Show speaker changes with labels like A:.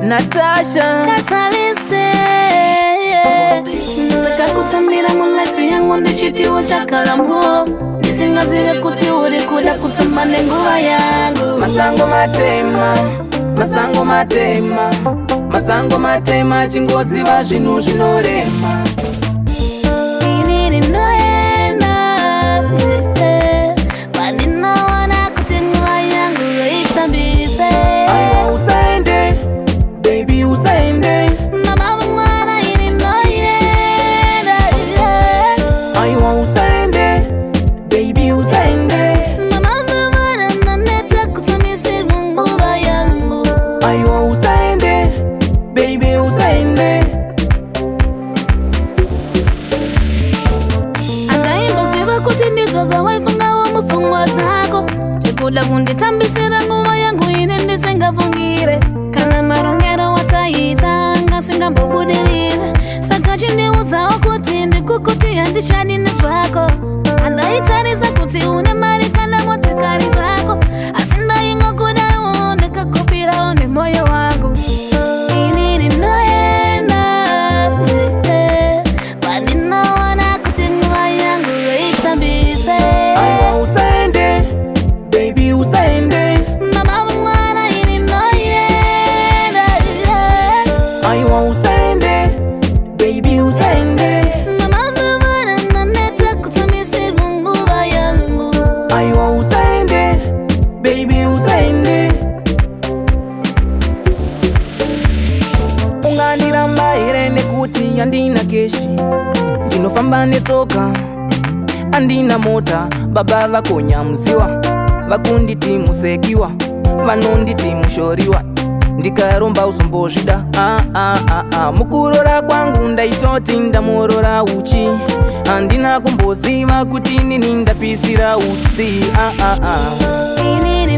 A: Natasha Nataka kutambira mu life yangu ndichitiwo chakalambo Nisingazire kuti uri kuda kutsambane nguva yangu Masango matema, masango matema Masango matema chingoziva zvinhu zvinorema Inini ndoenda Pandinoona kuti nguva yangu yoitambise Aiwa Usaende, baby Usaende Mama mwana ini ndoenda Aiwa Usaende, baby Usaende Mama mwana naneta kutamisirwa nguva yangu Aiwa Usaende, baby Usaende Akaimbuziva kuti ndizoza waifunga wa mufungwa zako Chikuda kunditambisira nguva yangu ine ndisingavungire Kana marongero wataita ngasingambobudilire Saka chiniudzawo kuti ndikukutia ndichadini zvako Andaitarisa kuti une mari kana motikari zako Asi ndaingokudawo ndikakupirawo nemoyo wangu Inini ndoenda Pandinoona kuti nguva yangu yoitambise Aiwa Usaende, baby Usaende Mama mwana ini ndoenda Aiwa Usaende, baby Usaende Mama mwana naneta kutamisirwa nguva yangu Aiwa Usaende, baby Usaende Ungandiramba ire nekuti andina keshi Ndinofamba netsoka andina mota Baba vakonyamuziwa vakunditi musekiwa vanonditi mushoriwa ndikaromba usombozvida mukurora kwangu ndaitoti ndamorora uchi handina kumboziva kuti nini ndapisira utsi
B: Inini